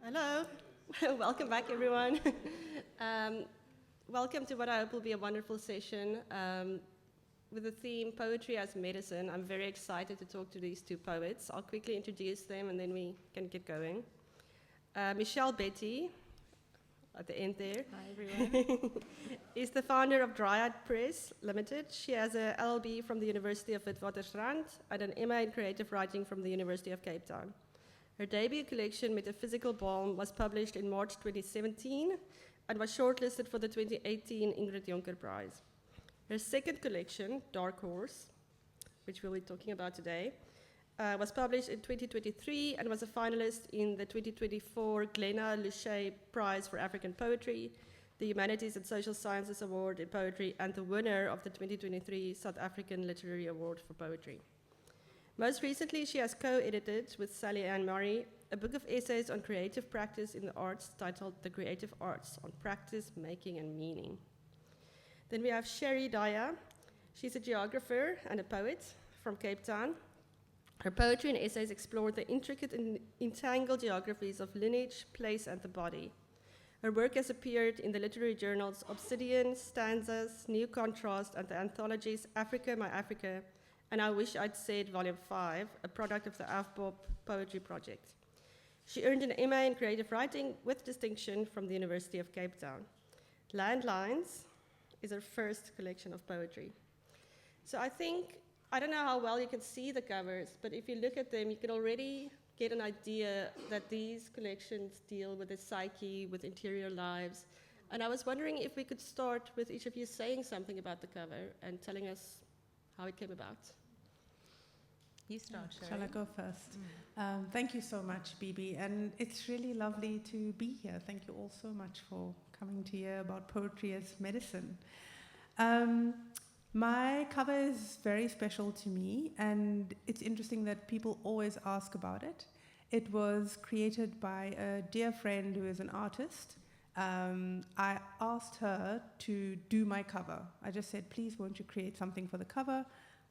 Hello, welcome back everyone. Welcome to what I hope will be a wonderful session with the theme Poetry as Medicine. I'm very excited to talk to these two poets. I'll quickly introduce them and then we can get going. Michèle Betty, at the end there. Hi everyone. Is the founder of Daya Press Limited. She has a LLB from the University of Witwatersrand and an MA in Creative Writing from the University of Cape Town. Her debut collection, Metaphysical Balm, was published in March 2017 and was shortlisted for the 2018 Ingrid Jonker Prize. Her second collection, Dark Horse, which we'll be talking about today, was published in 2023 and was a finalist in the 2024 Glenna Luche Prize for African Poetry, the Humanities and Social Sciences Award in Poetry, and the winner of the 2023 South African Literary Award for Poetry. Most recently, she has co-edited with Sally Ann Murray a book of essays on creative practice in the arts titled The Creative Arts, on Practice, Making and Meaning. Then we have Shari Daya. She's a geographer and a poet from Cape Town. Her poetry and essays explore the intricate and entangled geographies of lineage, place, and the body. Her work has appeared in the literary journals Obsidian, Stanzas, New Contrast, and the anthologies Africa, My Africa, and I Wish I'd Said Volume 5, a product of the AFBOB Poetry Project. She earned an MA in Creative Writing with distinction from the University of Cape Town. Landlines is her first collection of poetry. So I don't know how well you can see the covers, but if you look at them, you can already get an idea that these collections deal with the psyche, with interior lives. And I was wondering if we could start with each of you saying something about the cover and telling us how it came about. You start, Shari. Shall I go first? Thank you so much, Bibi, and it's really lovely to be here. Thank you all so much for coming to hear about poetry as medicine. My cover is very special to me, and it's interesting that people always ask about it. It was created by a dear friend who is an artist. I asked her to do my cover. I just said, please, won't you create something for the cover?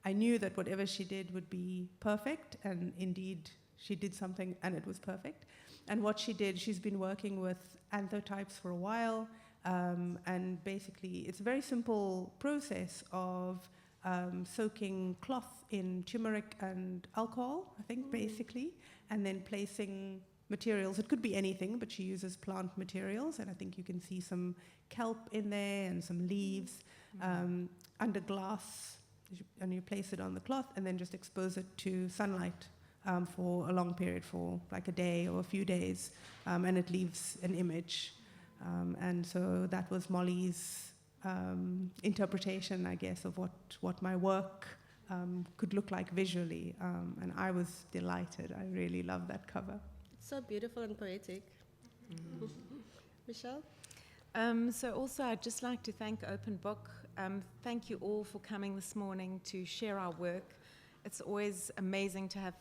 I knew that whatever she did would be perfect, and indeed she did something and it was perfect. And what she did, she's been working with anthotypes for a while, and basically it's a very simple process of soaking cloth in turmeric and alcohol, I think, basically, and then placing materials. It could be anything, but she uses plant materials, and I think you can see some kelp in there and some leaves under glass, and you place it on the cloth and then just expose it to sunlight for a long period, for like a day or a few days, and it leaves an image. And so that was Molly's interpretation, I guess, of what my work could look like visually, and I was delighted. I really love that cover. So beautiful and poetic. Michèle? So also I'd just like to thank Open Book. Thank you all for coming this morning to share our work. It's always amazing to have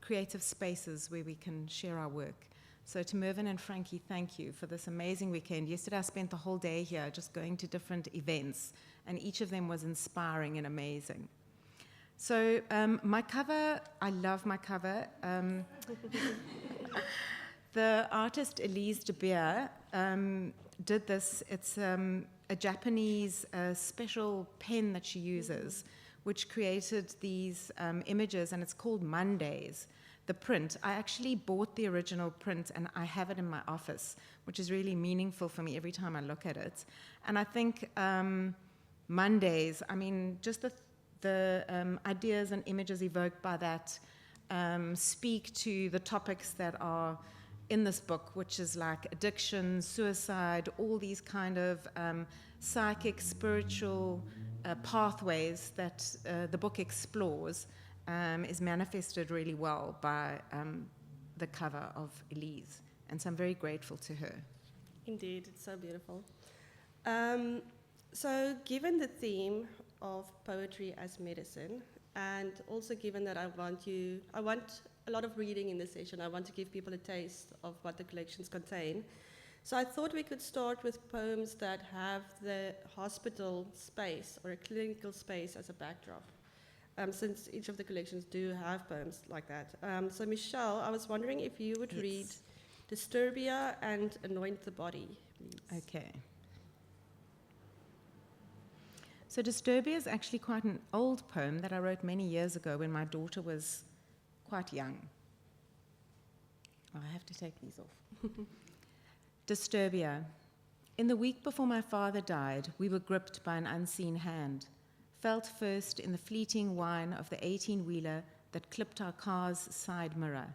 creative spaces where we can share our work. So to Mervyn and Frankie, thank you for this amazing weekend. Yesterday I spent the whole day here just going to different events, and each of them was inspiring and amazing. So my cover, I love my cover. The artist Elise de Beer did this. It's a Japanese special pen that she uses, which created these images, and it's called Mondays. The print, I actually bought the original print and I have it in my office, which is really meaningful for me every time I look at it. And I think Mondays, I mean, just the ideas and images evoked by that speak to the topics that are in this book, which is like addiction, suicide, all these kind of psychic, spiritual pathways that the book explores, is manifested really well by the cover of Elise. And so I'm very grateful to her. Indeed, it's so beautiful. So given the theme of poetry as medicine, and also given that I want a lot of reading in this session, I want to give people a taste of what the collections contain. So I thought we could start with poems that have the hospital space or a clinical space as a backdrop, since each of the collections do have poems like that. So Michèle, I was wondering if you would read Disturbia and Anoint the Body, please. Okay. So Disturbia is actually quite an old poem that I wrote many years ago when my daughter was quite young. Oh, I have to take these off. Disturbia. In the week before my father died, we were gripped by an unseen hand, felt first in the fleeting whine of the 18-wheeler that clipped our car's side mirror,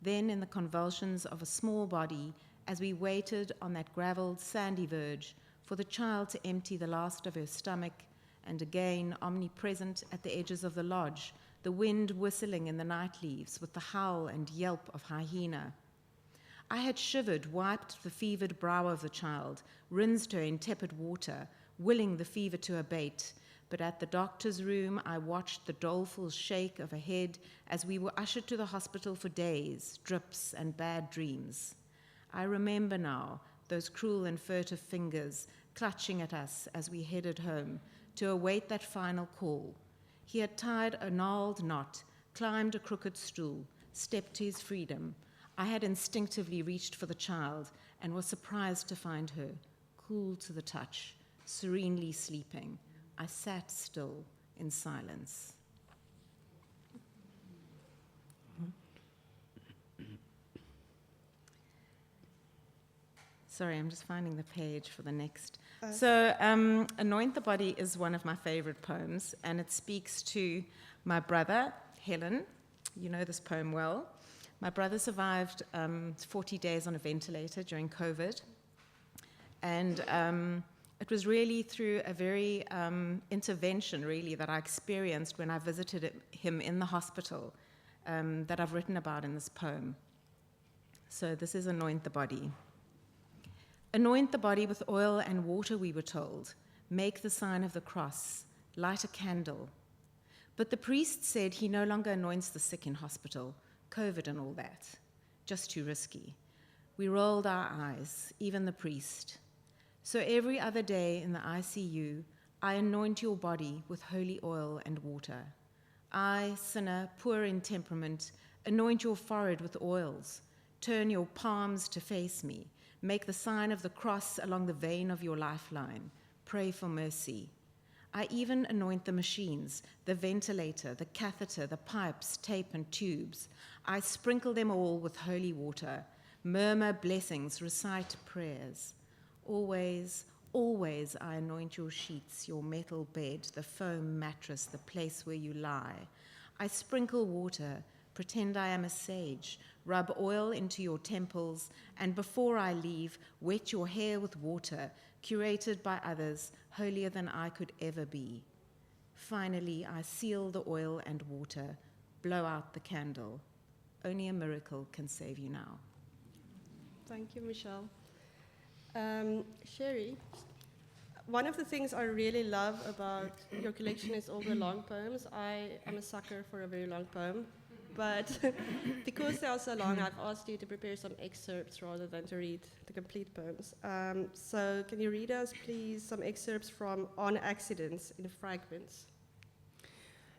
then in the convulsions of a small body as we waited on that graveled, sandy verge for the child to empty the last of her stomach, and again, omnipresent at the edges of the lodge, the wind whistling in the night leaves with the howl and yelp of hyena. I had shivered, wiped the fevered brow of the child, rinsed her in tepid water, willing the fever to abate, but at the doctor's room I watched the doleful shake of a head as we were ushered to the hospital for days, drips and bad dreams. I remember now those cruel and furtive fingers clutching at us as we headed home to await that final call. He had tied a gnarled knot, climbed a crooked stool, stepped to his freedom. I had instinctively reached for the child and was surprised to find her, cool to the touch, serenely sleeping. I sat still in silence. Sorry, I'm just finding the page for the next. So, Anoint the Body is one of my favorite poems, and it speaks to my brother, Helen. You know this poem well. My brother survived 40 days on a ventilator during COVID, and it was really through a very intervention, really, that I experienced when I visited him in the hospital that I've written about in this poem. So this is Anoint the Body. Anoint the body with oil and water, we were told. Make the sign of the cross. Light a candle. But the priest said he no longer anoints the sick in hospital, COVID and all that. Just too risky. We rolled our eyes, even the priest. So every other day in the ICU, I anoint your body with holy oil and water. I, sinner, poor in temperament, anoint your forehead with oils. Turn your palms to face me. Make the sign of the cross along the vein of your lifeline. Pray for mercy. I even anoint the machines, the ventilator, the catheter, the pipes, tape, and tubes. I sprinkle them all with holy water. Murmur blessings, recite prayers. Always, always I anoint your sheets, your metal bed, the foam mattress, the place where you lie. I sprinkle water, pretend I am a sage, rub oil into your temples, and before I leave, wet your hair with water, curated by others, holier than I could ever be. Finally, I seal the oil and water, blow out the candle. Only a miracle can save you now. Thank you, Michèle. Shari, one of the things I really love about your collection is all the long poems. I am a sucker for a very long poem. But because they are so long, I've asked you to prepare some excerpts rather than to read the complete poems. So can you read us, please, some excerpts from On Accidents in Fragments?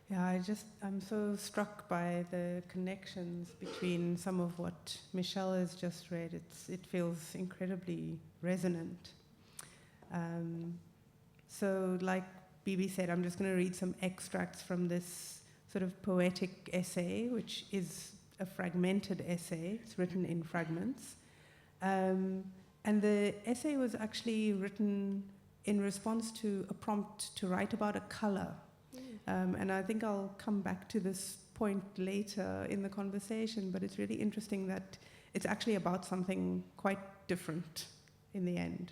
Yeah, I'm so struck by the connections between some of what Michèle has just read. It feels incredibly resonant. So like Bibi said, I'm just going to read some extracts from this sort of poetic essay, which is a fragmented essay. It's written in fragments. And the essay was actually written in response to a prompt to write about a color. And I think I'll come back to this point later in the conversation, but it's really interesting that it's actually about something quite different in the end.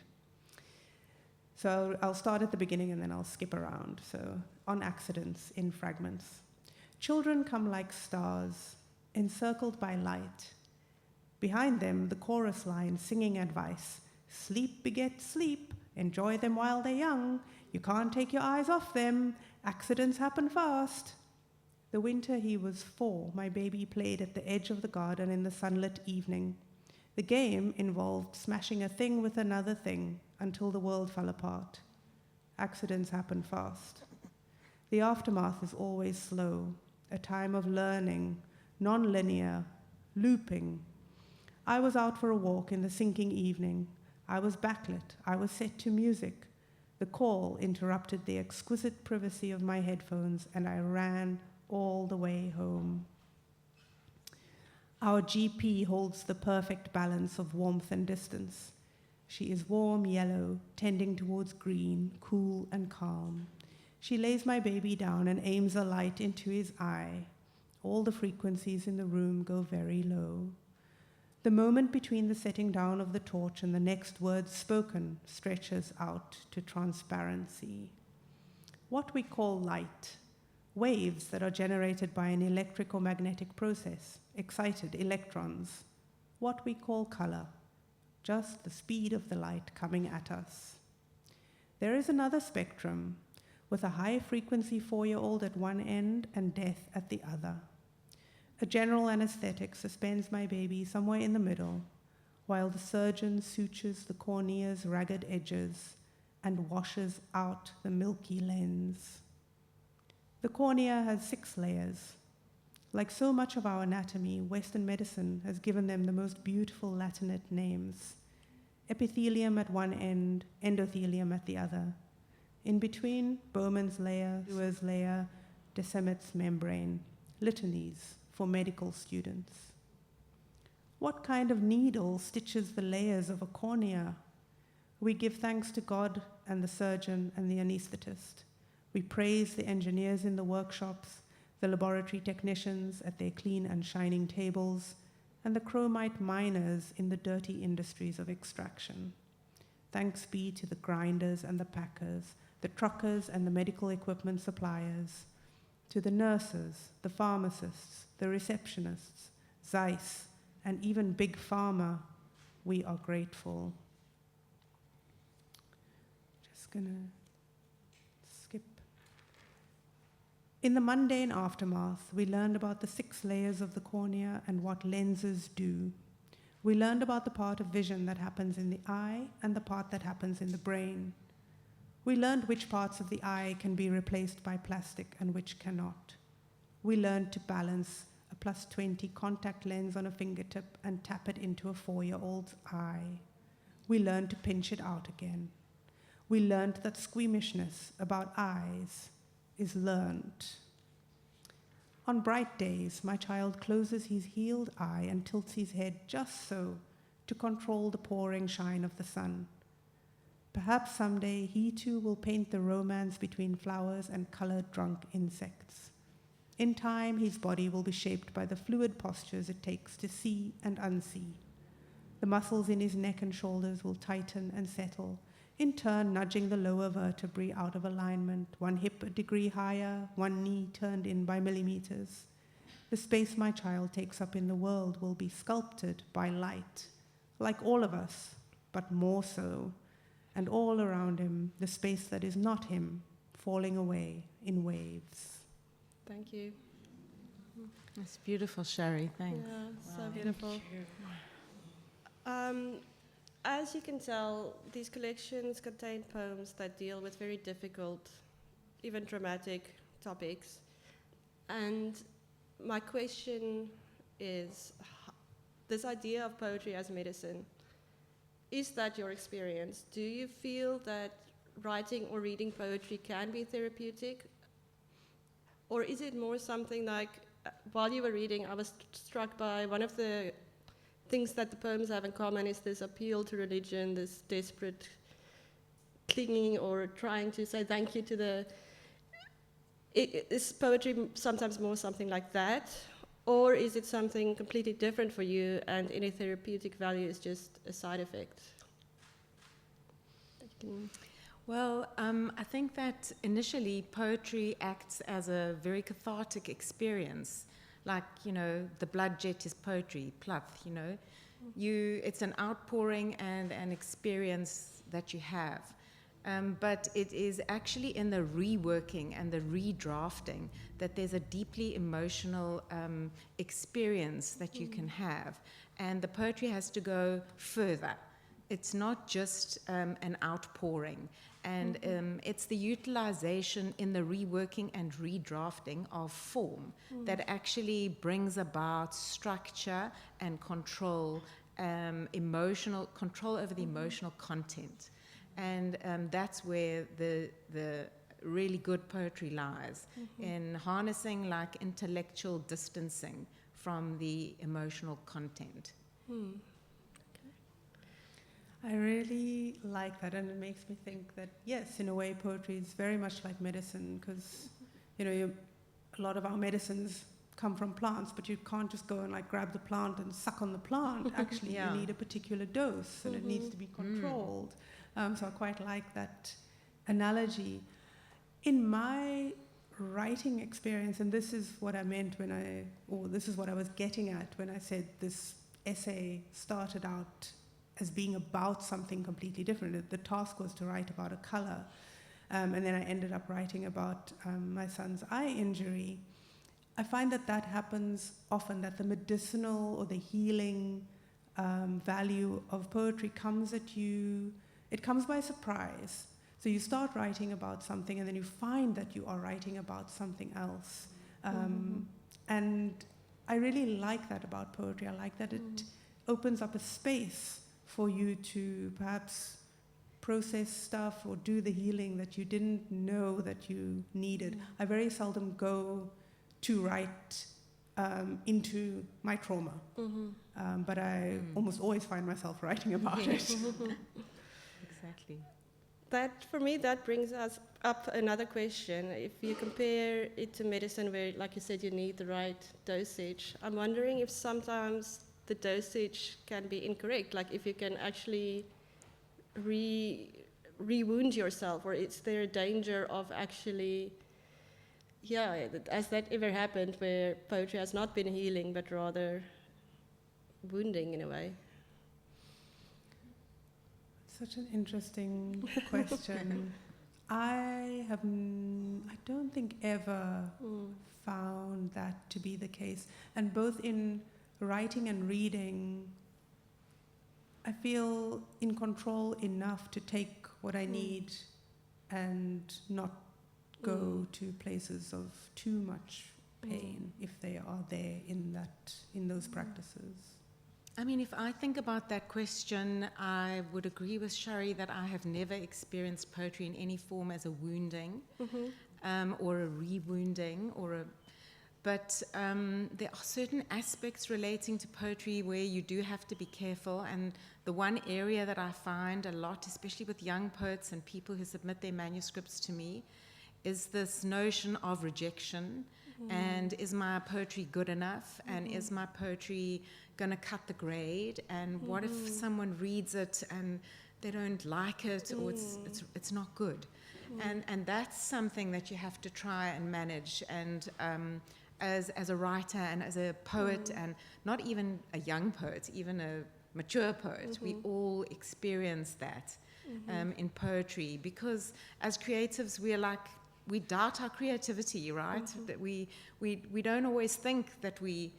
So I'll start at the beginning and then I'll skip around. So, On Accidents in Fragments. Children come like stars, encircled by light. Behind them, the chorus line singing advice. Sleep begets sleep, enjoy them while they're young. You can't take your eyes off them, accidents happen fast. The winter he was 4, my baby played at the edge of the garden in the sunlit evening. The game involved smashing a thing with another thing until the world fell apart. Accidents happen fast. The aftermath is always slow. A time of learning, non-linear, looping. I was out for a walk in the sinking evening. I was backlit. I was set to music. The call interrupted the exquisite privacy of my headphones, and I ran all the way home. Our GP holds the perfect balance of warmth and distance. She is warm yellow, tending towards green, cool and calm. She lays my baby down and aims a light into his eye. All the frequencies in the room go very low. The moment between the setting down of the torch and the next words spoken stretches out to transparency. What we call light, waves that are generated by an electric or magnetic process, excited electrons. What we call color, just the speed of the light coming at us. There is another spectrum, with a high-frequency 4-year-old at one end and death at the other. A general anesthetic suspends my baby somewhere in the middle, while the surgeon sutures the cornea's ragged edges and washes out the milky lens. The cornea has 6 layers. Like so much of our anatomy, Western medicine has given them the most beautiful Latinate names. Epithelium at one end, endothelium at the other. In between, Bowman's layer, Dewar's layer, Descemet's membrane, litanies for medical students. What kind of needle stitches the layers of a cornea? We give thanks to God and the surgeon and the anesthetist. We praise the engineers in the workshops, the laboratory technicians at their clean and shining tables, and the chromite miners in the dirty industries of extraction. Thanks be to the grinders and the packers, the truckers and the medical equipment suppliers, to the nurses, the pharmacists, the receptionists, Zeiss, and even Big Pharma, we are grateful. Just gonna skip. In the mundane aftermath, we learned about the 6 layers of the cornea and what lenses do. We learned about the part of vision that happens in the eye and the part that happens in the brain. We learned which parts of the eye can be replaced by plastic and which cannot. We learned to balance a +20 contact lens on a fingertip and tap it into a 4-year-old's eye. We learned to pinch it out again. We learned that squeamishness about eyes is learned. On bright days, my child closes his healed eye and tilts his head just so to control the pouring shine of the sun. Perhaps someday he too will paint the romance between flowers and color-drunk insects. In time, his body will be shaped by the fluid postures it takes to see and unsee. The muscles in his neck and shoulders will tighten and settle, in turn nudging the lower vertebrae out of alignment, one hip a degree higher, one knee turned in by millimeters. The space my child takes up in the world will be sculpted by light, like all of us, but more so. And all around him, the space that is not him, falling away in waves. Thank you. That's beautiful, Shari. Thanks. Yeah, so beautiful. As you can tell, these collections contain poems that deal with very difficult, even dramatic topics. And my question is, this idea of poetry as medicine, is that your experience? Do you feel that writing or reading poetry can be therapeutic? Or is it more something like, while you were reading, I was struck by one of the things that the poems have in common is this appeal to religion, this desperate clinging or trying to say thank you to the... Is poetry sometimes more something like that? Or is it something completely different for you and any therapeutic value is just a side effect? Well, I think that initially poetry acts as a very cathartic experience. Like, you know, the blood jet is poetry, plath, you know. It's an outpouring and an experience that you have. But it is actually in the reworking and the redrafting that there's a deeply emotional experience that you can have. And the poetry has to go further. It's not just an outpouring. And it's the utilization in the reworking and redrafting of form that actually brings about structure and control emotional control over the emotional content. And that's where the really good poetry lies, in harnessing like intellectual distancing from the emotional content. I really like that, and it makes me think that, yes, in a way, poetry is very much like medicine, because, a lot of our medicines come from plants, but you can't just go and like grab the plant and suck on the plant. Actually, you need a particular dose, and it needs to be controlled. So I quite like that analogy. In my writing experience, and this is what I meant this is what I was getting at when I said this essay started out as being about something completely different. The task was to write about a color, and then I ended up writing about my son's eye injury. I find that happens often, that the medicinal or the healing value of poetry comes at you. It comes by surprise. So you start writing about something, and then you find that you are writing about something else. And I really like that about poetry. I like that it opens up a space for you to perhaps process stuff or do the healing that you didn't know that you needed. I very seldom go to write into my trauma, but I almost always find myself writing about it. Exactly. That, for me, that brings us up another question. If you compare it to medicine, where, like you said, you need the right dosage, I'm wondering if sometimes the dosage can be incorrect, like if you can actually re-wound yourself, or is there a danger of actually, has that ever happened where poetry has not been healing, but rather wounding in a way? Such an interesting question. I don't think ever found that to be the case. And both in writing and reading, I feel in control enough to take what I need and not go to places of too much pain if they are there in those practices. I mean, if I think about that question, I would agree with Shari that I have never experienced poetry in any form as a wounding or a re-wounding but there are certain aspects relating to poetry where you do have to be careful. And the one area that I find a lot, especially with young poets and people who submit their manuscripts to me, is this notion of rejection. And is my poetry good enough? And is my poetry going to cut the grade? And what if someone reads it and they don't like it, or it's not good? And that's something that you have to try and manage. And as a writer and as a poet, and not even a young poet, even a mature poet, we all experience that in poetry, because as creatives we doubt our creativity, right? That we don't always think that we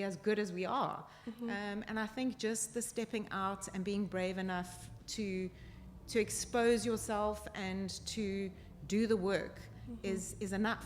as good as we are. And I think just the stepping out and being brave enough to expose yourself and to do the work is enough.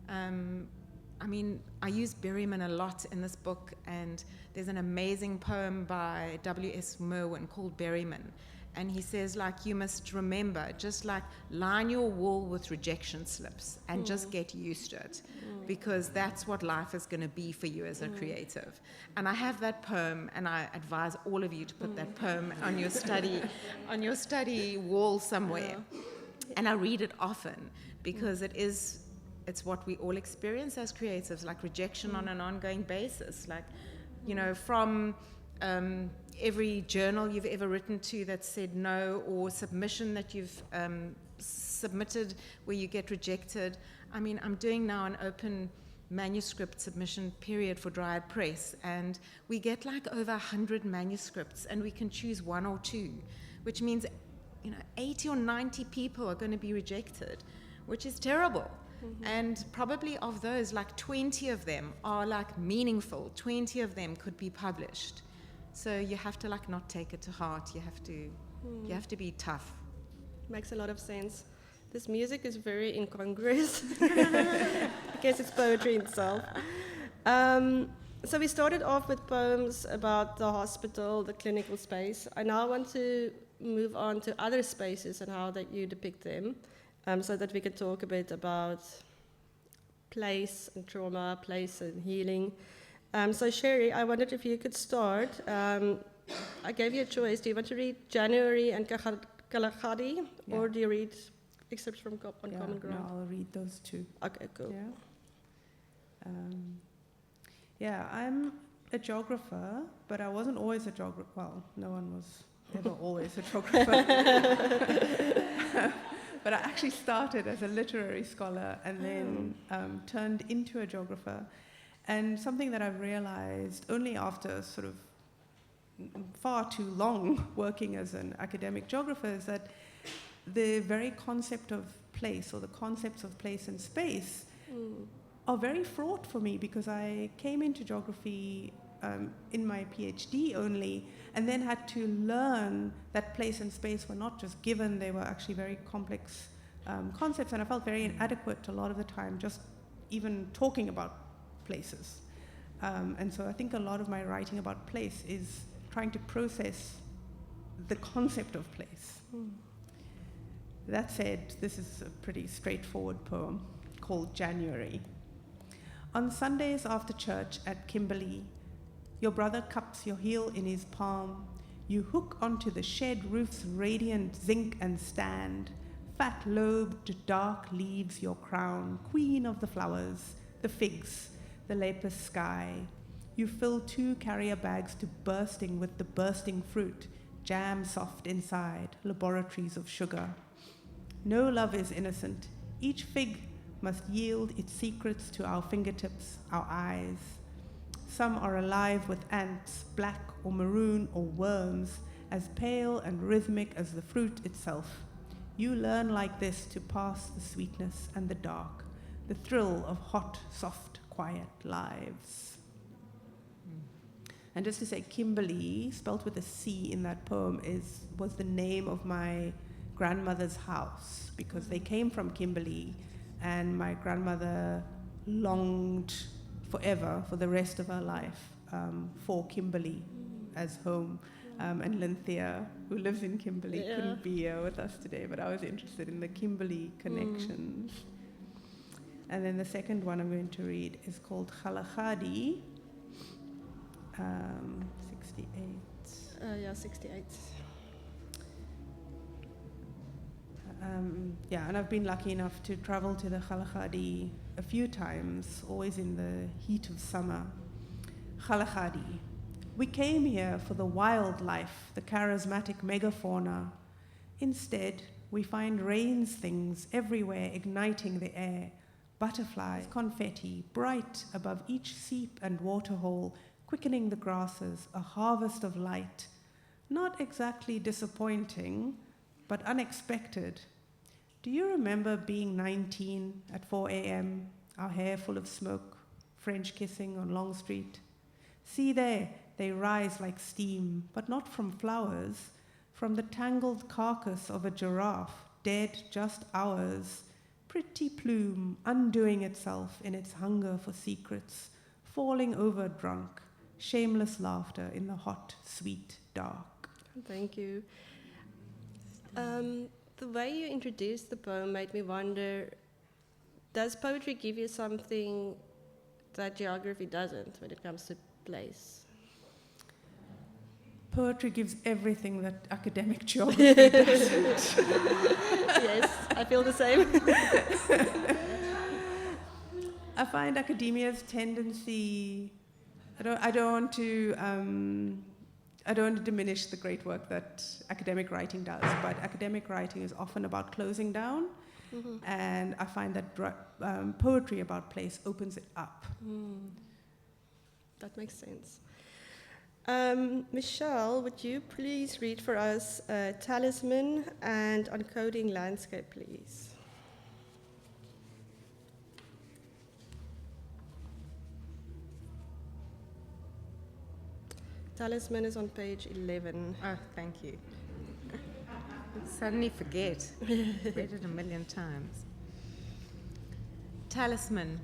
I mean, I use Berryman a lot in this book, and there's an amazing poem by W.S. Merwin called Berryman. And he says, you must remember, just line your wall with rejection slips and just get used to it, because that's what life is going to be for you as a creative. And I have that poem, and I advise all of you to put that poem on your study wall somewhere. And I read it often, because it's what we all experience as creatives, rejection on an ongoing basis, from every journal you've ever written to that said no, or submission that you've submitted where you get rejected. I mean, I'm doing now an open manuscript submission period for Dryad Press, and we get over 100 manuscripts, and we can choose one or two, which means 80 or 90 people are going to be rejected, which is terrible. And probably of those, 20 of them are meaningful. 20 of them could be published. So you have to not take it to heart. You have to be tough. Makes a lot of sense. This music is very incongruous. I guess it's poetry itself. So we started off with poems about the hospital, the clinical space. I now want to move on to other spaces and how that you depict them, so that we can talk a bit about place and trauma, place and healing. So Shari, I wondered if you could start. I gave you a choice. Do you want to read January and Kalahari, or do you read Excerpts from on Common Ground? No, I'll read those two. Okay, cool. Yeah, I'm a geographer, but I wasn't always a geographer. Well, no one was ever always a geographer. But I actually started as a literary scholar and then turned into a geographer. And something that I've realized only after sort of far too long working as an academic geographer is that the very concept of place, or the concepts of place and space, are very fraught for me, because I came into geography in my PhD only, and then had to learn that place and space were not just given, they were actually very complex concepts, and I felt very inadequate a lot of the time just even talking about places. And so I think a lot of my writing about place is trying to process the concept of place. That said, this is a pretty straightforward poem called January. On Sundays after church at Kimberley, your brother cups your heel in his palm. You hook onto the shed roof's radiant zinc and stand. Fat-lobed, dark leaves your crown, queen of the flowers, the figs, the lapis sky. You fill 2 carrier bags to bursting with the bursting fruit, jam soft inside, laboratories of sugar. No love is innocent. Each fig must yield its secrets to our fingertips, our eyes. Some are alive with ants, black or maroon or worms, as pale and rhythmic as the fruit itself. You learn like this to pass the sweetness and the dark, the thrill of hot, soft, quiet lives. And just to say, Kimberley, spelt with a C in that poem, was the name of my grandmother's house, because they came from Kimberley, and my grandmother longed forever, for the rest of her life, for Kimberley as home. And Lynthia, who lives in Kimberley, couldn't be here with us today, but I was interested in the Kimberley connections. And then the second one I'm going to read is called Khalahadi, 68. 68. And I've been lucky enough to travel to the Khalahadi a few times, always in the heat of summer. Khalahadi. We came here for the wildlife, the charismatic megafauna. Instead, we find rains things everywhere igniting the air. Butterflies, confetti, bright above each seep and waterhole, quickening the grasses, a harvest of light. Not exactly disappointing, but unexpected. Do you remember being 19 at 4 a.m., our hair full of smoke, French kissing on Long Street? See there, they rise like steam, but not from flowers, from the tangled carcass of a giraffe, dead just hours, pretty plume undoing itself in its hunger for secrets, falling over drunk, shameless laughter in the hot, sweet dark. Thank you. The way you introduced the poem made me wonder, does poetry give you something that geography doesn't when it comes to place? Poetry gives everything that academic geography doesn't. Yes, I feel the same. I find academia's tendency, I don't want to diminish the great work that academic writing does, but academic writing is often about closing down, and I find that poetry about place opens it up. That makes sense. Michèle, would you please read for us Talisman and Uncoding Landscape, please? Talisman is on page 11. Oh, thank you. Suddenly forget. Read it a million times. Talisman.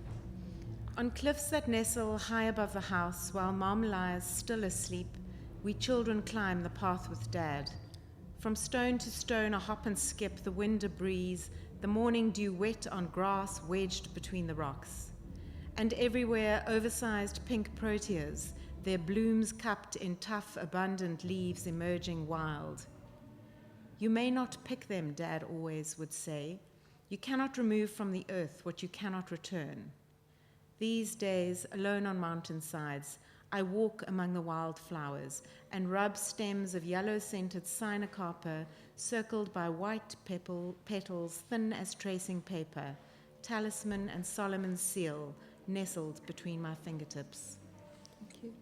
On cliffs that nestle high above the house, while Mom lies still asleep, we children climb the path with Dad. From stone to stone, a hop and skip, the wind a breeze, the morning dew wet on grass wedged between the rocks. And everywhere, oversized pink proteas, their blooms cupped in tough, abundant leaves emerging wild. You may not pick them, Dad always would say. You cannot remove from the earth what you cannot return. These days, alone on mountainsides, I walk among the wildflowers and rub stems of yellow-scented cyanocarpa circled by white petals thin as tracing paper, talisman and Solomon's seal nestled between my fingertips. Thank you.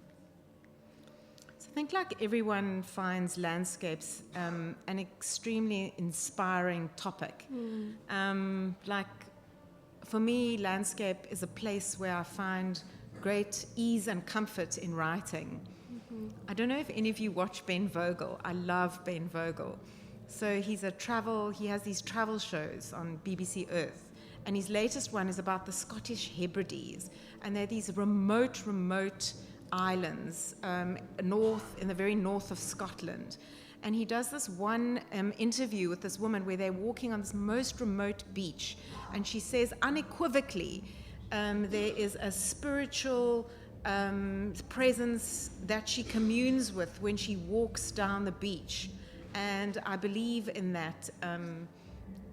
So I think like everyone finds landscapes an extremely inspiring topic. Like for me, landscape is a place where I find great ease and comfort in writing. I don't know if any of you watch Ben Vogel. I love Ben Vogel. So he has these travel shows on BBC Earth, and his latest one is about the Scottish Hebrides, and they're these remote islands in the very north of Scotland. And he does this one interview with this woman where they're walking on this most remote beach, and she says unequivocally there is a spiritual presence that she communes with when she walks down the beach. And I believe in that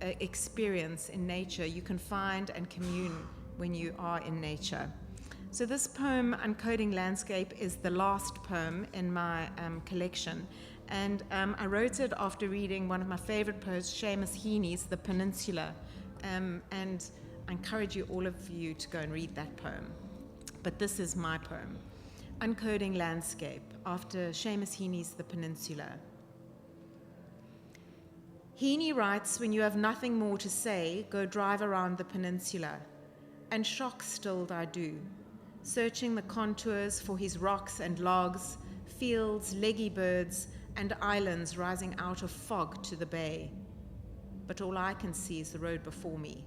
experience in nature. You can find and commune when you are in nature. So this poem, Uncoding Landscape, is the last poem in my collection. And I wrote it after reading one of my favorite poets, Seamus Heaney's The Peninsula. And I encourage all of you to go and read that poem. But this is my poem, Uncoding Landscape, after Seamus Heaney's The Peninsula. Heaney writes, when you have nothing more to say, go drive around the peninsula. And shock-stilled I do, searching the contours for his rocks and logs, fields, leggy birds, and islands rising out of fog to the bay. But all I can see is the road before me,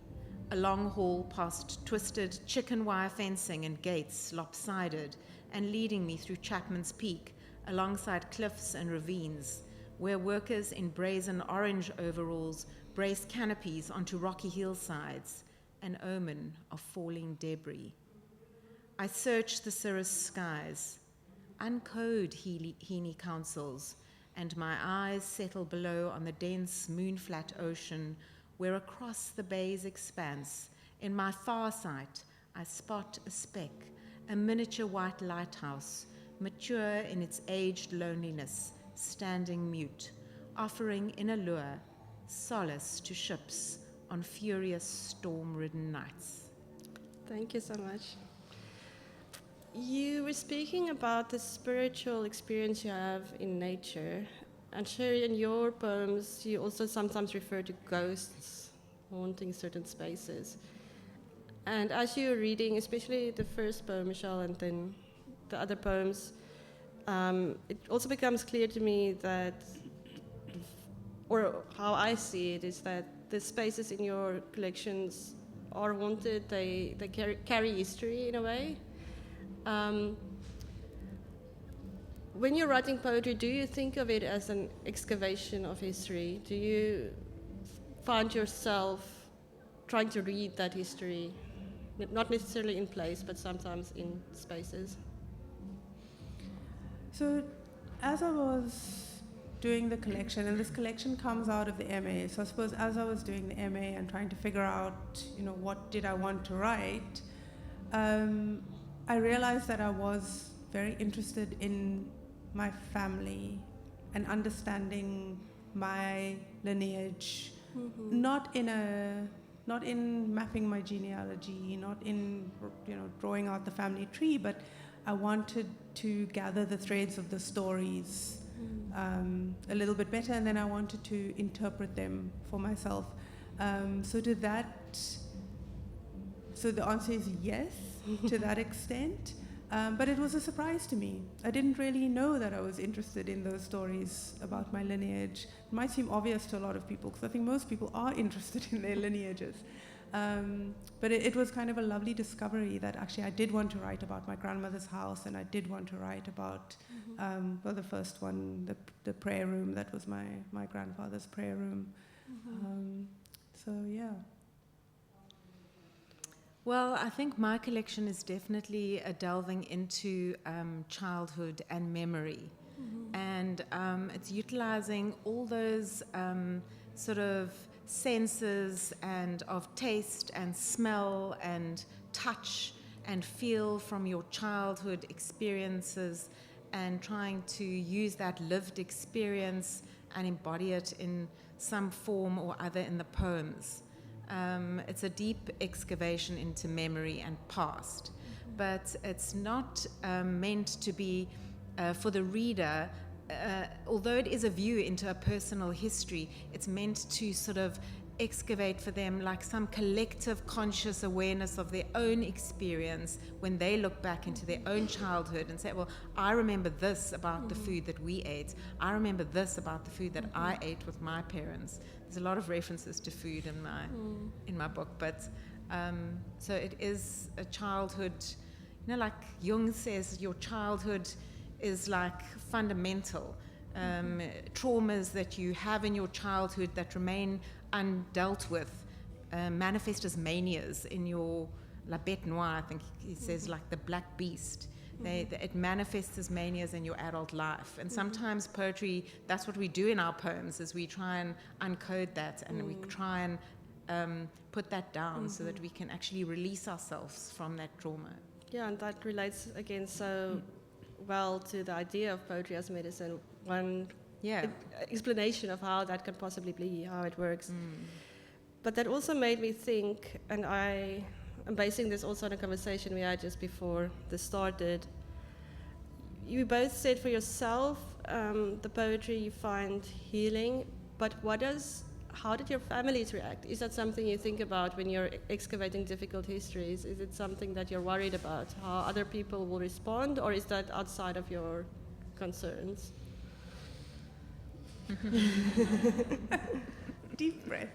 a long haul past twisted chicken wire fencing and gates lopsided and leading me through Chapman's Peak, alongside cliffs and ravines, where workers in brazen orange overalls brace canopies onto rocky hillsides, an omen of falling debris. I search the cirrus skies, uncode Heaney counsels, and my eyes settle below on the dense moon-flat ocean, where across the bay's expanse, in my far sight, I spot a speck, a miniature white lighthouse, mature in its aged loneliness, standing mute, offering in a lure solace to ships on furious storm-ridden nights. Thank you so much. You were speaking about the spiritual experience you have in nature. And Shari, in your poems, you also sometimes refer to ghosts haunting certain spaces. And as you were reading, especially the first poem, Michèle, and then the other poems, it also becomes clear to me that, or how I see it, is that the spaces in your collections are haunted. They carry history in a way. When you're writing poetry, do you think of it as an excavation of history? Do you find yourself trying to read that history, not necessarily in place, but sometimes in spaces? So as I was doing the collection, and this collection comes out of the MA, so I suppose as I was doing the MA and trying to figure out, what did I want to write, I realized that I was very interested in my family and understanding my lineage, not in mapping my genealogy, not in drawing out the family tree, but I wanted to gather the threads of the stories a little bit better, and then I wanted to interpret them for myself. So the answer is yes, to that extent. But it was a surprise to me. I didn't really know that I was interested in those stories about my lineage. It might seem obvious to a lot of people, because I think most people are interested in their lineages. But it was kind of a lovely discovery that actually I did want to write about my grandmother's house, and I did want to write about, well, the first one, the prayer room. That was my grandfather's prayer room. So, yeah. Well, I think my collection is definitely delving into childhood and memory. And it's utilizing all those sort of senses and of taste and smell and touch and feel from your childhood experiences, and trying to use that lived experience and embody it in some form or other in the poems. It's a deep excavation into memory and past, but it's not meant to be for the reader. Although it is a view into a personal history, it's meant to sort of excavate for them like some collective conscious awareness of their own experience when they look back into their own childhood and say, well, I remember this about the food that we ate. I remember this about the food that I ate with my parents. There's a lot of references to food in my book, but so it is a childhood, like Jung says, your childhood is like fundamental. Traumas that you have in your childhood that remain undealt with manifest as manias in your La Bête Noire, I think he says, like the black beast. It manifests as manias in your adult life. And sometimes poetry, that's what we do in our poems, is we try and uncode that, and we try and put that down so that we can actually release ourselves from that trauma. Yeah, and that relates again so well to the idea of poetry as medicine. One explanation of how that can possibly be, how it works. But that also made me think, and I'm basing this also on a conversation we had just before this started. You both said for yourself, the poetry you find healing, but how did your families react? Is that something you think about when you're excavating difficult histories? Is it something that you're worried about, how other people will respond, or is that outside of your concerns? Deep breath.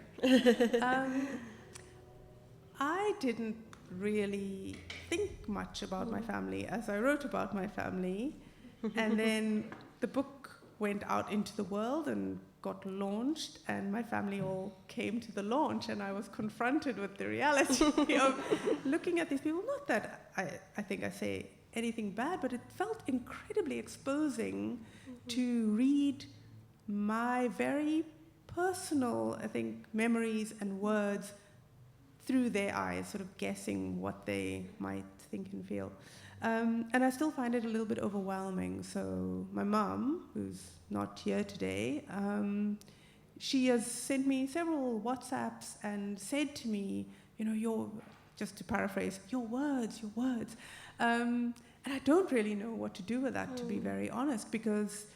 I didn't really think much about my family as I wrote about my family. And then the book went out into the world and got launched, and my family all came to the launch, and I was confronted with the reality of looking at these people. Not that I think I say anything bad, but it felt incredibly exposing to read my very personal, I think, memories and words through their eyes, sort of guessing what they might think and feel. And I still find it a little bit overwhelming. So my mom, who's not here today, she has sent me several WhatsApps and said to me, just to paraphrase, your words. And I don't really know what to do with that, to be very honest, because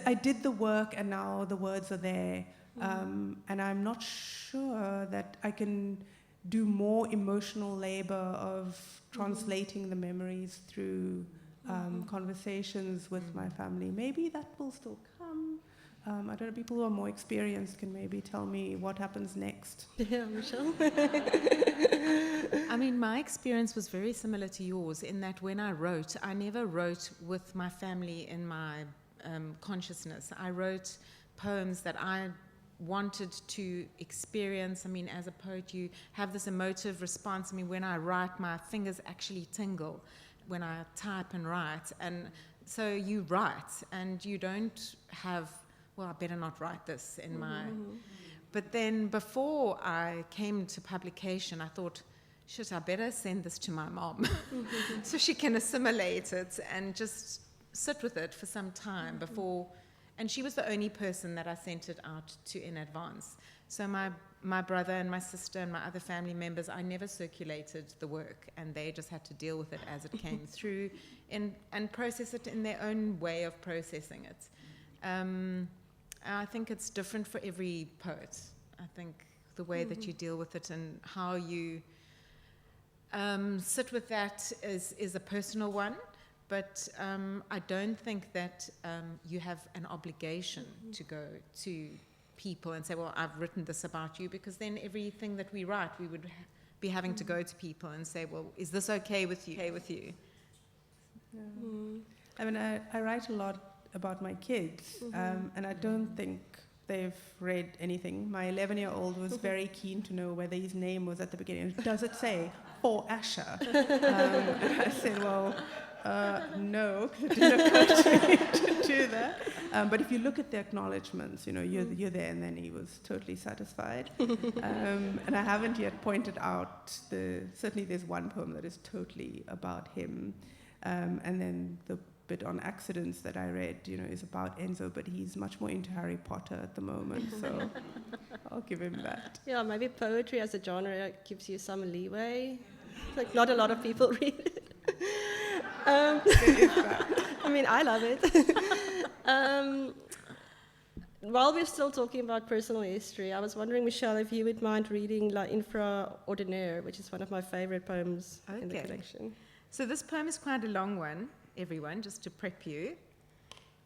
I did the work and now the words are there. And I'm not sure that I can do more emotional labor of translating the memories through conversations with my family. Maybe that will still come. I don't know, people who are more experienced can maybe tell me what happens next. Yeah, Michèle? I mean, my experience was very similar to yours in that when I wrote, I never wrote with my family in my consciousness. I wrote poems that I wanted to experience. I mean, as a poet, you have this emotive response. I mean, when I write, my fingers actually tingle when I type and write. And so you write, and you don't have, well, I better not write this in my... But then before I came to publication, I thought, shit, I better send this to my mom so she can assimilate it and just sit with it for some time before... And she was the only person that I sent it out to in advance. So my brother and my sister and my other family members, I never circulated the work, and they just had to deal with it as it came through and process it in their own way of processing it. I think it's different for every poet. I think the way that you deal with it and how you sit with that is a personal one. But I don't think that you have an obligation to go to people and say, well, I've written this about you, because then everything that we write, we would be having to go to people and say, well, is this okay with you? Yeah. I mean, I write a lot about my kids, and I don't think they've read anything. My 11-year-old was very keen to know whether his name was at the beginning. Does it say, for Asher? And I said, well, no, because it didn't occur to me to do that. But if you look at the acknowledgements, you're there, and then he was totally satisfied. And I haven't yet pointed out, certainly there's one poem that is totally about him. And then the bit on accidents that I read, is about Enzo, but he's much more into Harry Potter at the moment, so I'll give him that. Yeah, maybe poetry as a genre gives you some leeway. Like, not a lot of people read it. I mean, I love it. While we're still talking about personal history, I was wondering, Michèle, if you would mind reading La Infraordinaire, which is one of my favorite poems in the collection. So this poem is quite a long one, everyone, just to prep you.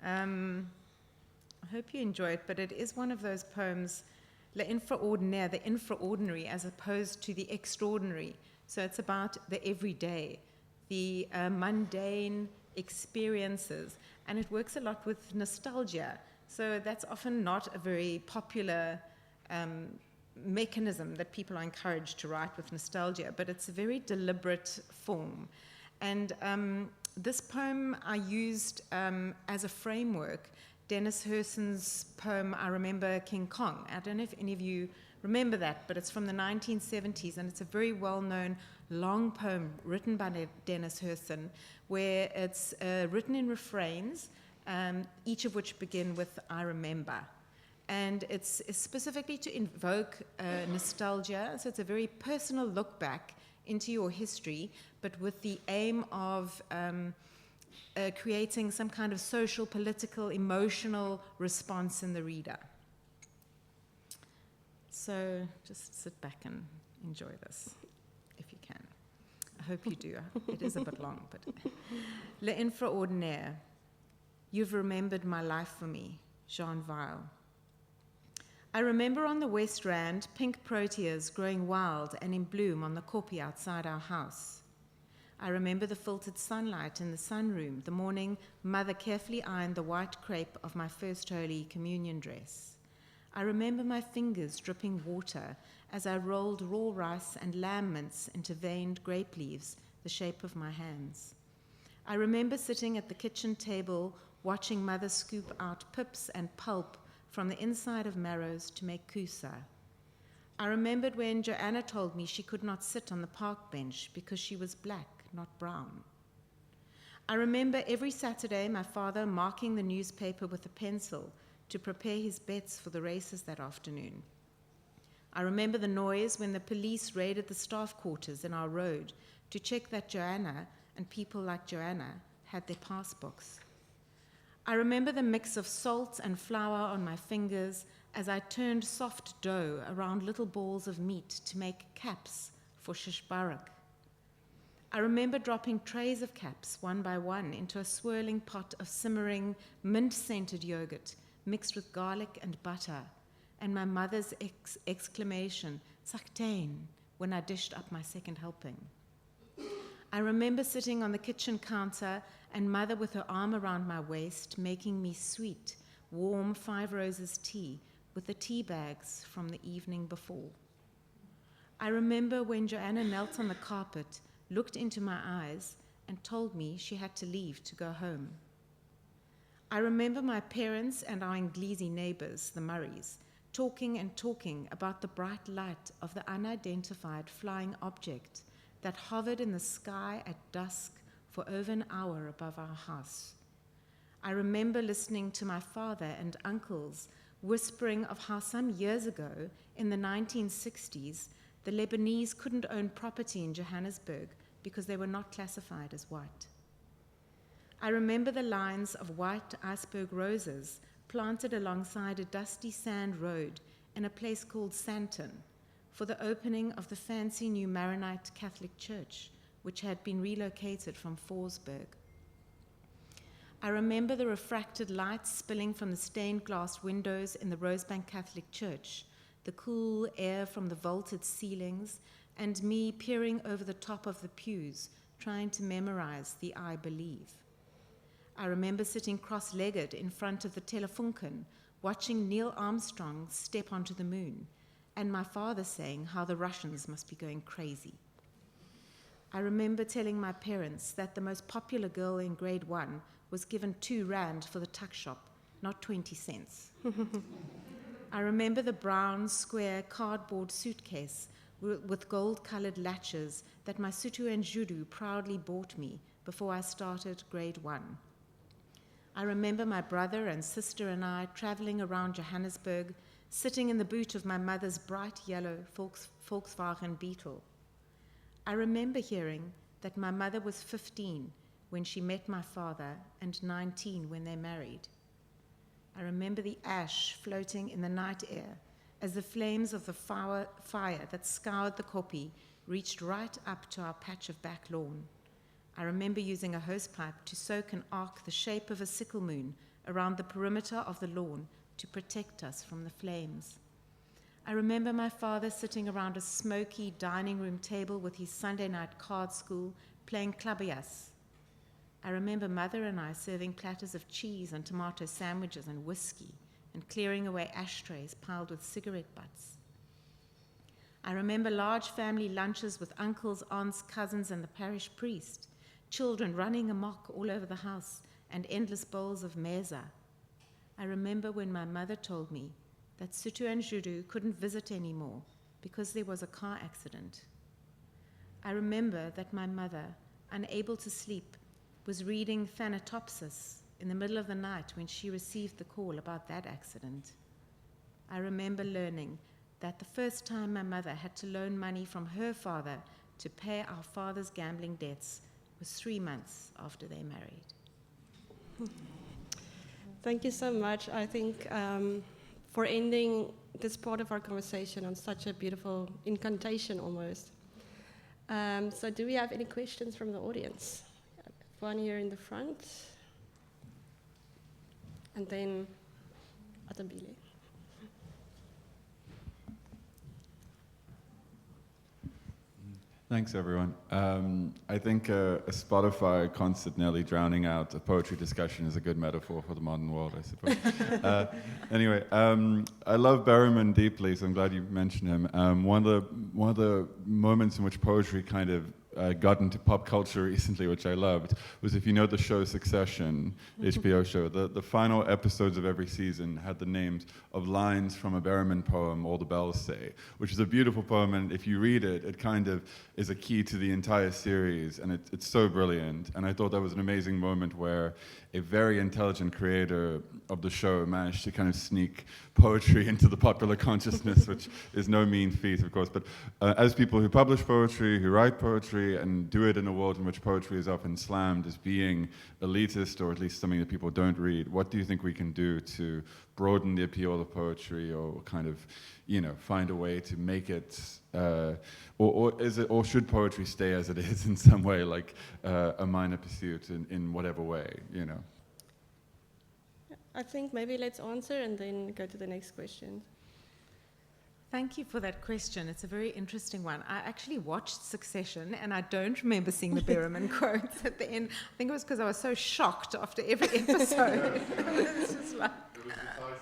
I hope you enjoy it, but it is one of those poems, La Infraordinaire, the infraordinary, as opposed to the extraordinary. So it's about the everyday, the mundane experiences, and it works a lot with nostalgia. So that's often not a very popular mechanism that people are encouraged to write with nostalgia, but it's a very deliberate form. And this poem I used as a framework, Dennis Hurson's poem, I Remember King Kong. I don't know if any of you remember that, but it's from the 1970s, and it's a very well-known long poem written by Dennis Hurson, where it's written in refrains, each of which begin with I remember. And it's specifically to invoke nostalgia, so it's a very personal look back into your history, but with the aim of creating some kind of social, political, emotional response in the reader. So just sit back and enjoy this, if you can. I hope you do. It is a bit long, but... Le Infraordinaire. You've remembered my life for me, Jean Weil. I remember on the West Rand, pink proteas growing wild and in bloom on the kopje outside our house. I remember the filtered sunlight in the sunroom, the morning Mother carefully ironed the white crepe of my first Holy Communion dress. I remember my fingers dripping water as I rolled raw rice and lamb mince into veined grape leaves, the shape of my hands. I remember sitting at the kitchen table watching Mother scoop out pips and pulp from the inside of marrows to make kusa. I remembered when Joanna told me she could not sit on the park bench because she was black, not brown. I remember every Saturday my father marking the newspaper with a pencil to prepare his bets for the races that afternoon. I remember the noise when the police raided the staff quarters in our road to check that Joanna and people like Joanna had their passbooks. I remember the mix of salt and flour on my fingers as I turned soft dough around little balls of meat to make caps for shish barak. I remember dropping trays of caps one by one into a swirling pot of simmering, mint-scented yogurt mixed with garlic and butter, and my mother's exclamation, "Sakteen," when I dished up my second helping. I remember sitting on the kitchen counter and Mother with her arm around my waist making me sweet, warm 5 Roses tea with the tea bags from the evening before. I remember when Joanna knelt on the carpet, looked into my eyes, and told me she had to leave to go home. I remember my parents and our Inglesi neighbors, the Murrays, talking and talking about the bright light of the unidentified flying object that hovered in the sky at dusk for over an hour above our house. I remember listening to my father and uncles whispering of how some years ago, in the 1960s, the Lebanese couldn't own property in Johannesburg because they were not classified as white. I remember the lines of white iceberg roses planted alongside a dusty sand road in a place called Santon for the opening of the fancy new Maronite Catholic Church, which had been relocated from Forsberg. I remember the refracted light spilling from the stained glass windows in the Rosebank Catholic Church, the cool air from the vaulted ceilings, and me peering over the top of the pews, trying to memorize the I believe. I remember sitting cross-legged in front of the Telefunken, watching Neil Armstrong step onto the moon, and my father saying how the Russians must be going crazy. I remember telling my parents that the most popular girl in grade 1 was given 2 rand for the tuck shop, not 20 cents. I remember the brown, square, cardboard suitcase with gold-colored latches that my Sutu and Judu proudly bought me before I started grade 1. I remember my brother and sister and I traveling around Johannesburg, sitting in the boot of my mother's bright yellow Volkswagen Beetle. I remember hearing that my mother was 15 when she met my father and 19 when they married. I remember the ash floating in the night air as the flames of the fire that scoured the koppie reached right up to our patch of back lawn. I remember using a hosepipe to soak and arc the shape of a sickle moon around the perimeter of the lawn to protect us from the flames. I remember my father sitting around a smoky dining room table with his Sunday night card school playing klabias. I remember Mother and I serving platters of cheese and tomato sandwiches and whiskey and clearing away ashtrays piled with cigarette butts. I remember large family lunches with uncles, aunts, cousins, and the parish priest, children running amok all over the house, and endless bowls of meza. I remember when my mother told me that Sutu and Judu couldn't visit anymore because there was a car accident. I remember that my mother, unable to sleep, was reading Thanatopsis in the middle of the night when she received the call about that accident. I remember learning that the first time my mother had to loan money from her father to pay our father's gambling debts was 3 months after they married. Thank you so much. I think for ending this part of our conversation on such a beautiful incantation almost. So do we have any questions from the audience? One here in the front. And then Atambile. Thanks, everyone. I think a Spotify concert nearly drowning out a poetry discussion is a good metaphor for the modern world, I suppose. Anyway, I love Berriman deeply, so I'm glad you mentioned him. One of the moments in which poetry kind of got into pop culture recently, which I loved, was if you know the show Succession, HBO show, the final episodes of every season had the names of lines from a Berriman poem, All the Bells Say, which is a beautiful poem, and if you read it, it kind of is a key to the entire series, and it's so brilliant. And I thought that was an amazing moment where a very intelligent creator of the show managed to kind of sneak poetry into the popular consciousness, which is no mean feat, of course. But as people who publish poetry, who write poetry, and do it in a world in which poetry is often slammed as being elitist, or at least something that people don't read, what do you think we can do to broaden the appeal of poetry, or kind of, you know, find a way to make it, or should poetry stay as it is in some way, like a minor pursuit in whatever way, you know? I think maybe let's answer and then go to the next question. Thank you for that question. It's a very interesting one. I actually watched Succession, and I don't remember seeing the Berriman quotes at the end. I think it was because I was so shocked after every episode. It's just like... It was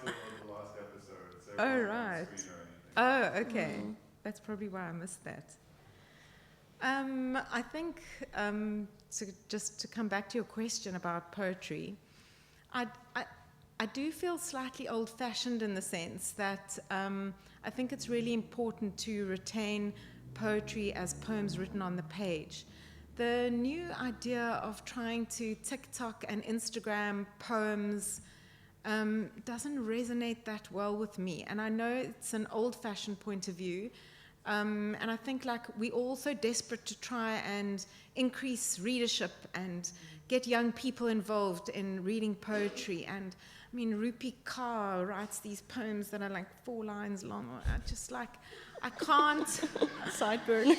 the title of the last episode. So oh, right. Oh, okay. That's probably why I missed that. I think, just to come back to your question about poetry, I do feel slightly old-fashioned in the sense that I think it's really important to retain poetry as poems written on the page. The new idea of trying to TikTok and Instagram poems doesn't resonate that well with me. And I know it's an old-fashioned point of view. And I think like we're all so desperate to try and increase readership and get young people involved in reading poetry. And I mean, Rupi Kaur writes these poems that are like 4 lines long. I just like, I can't. Sideburn.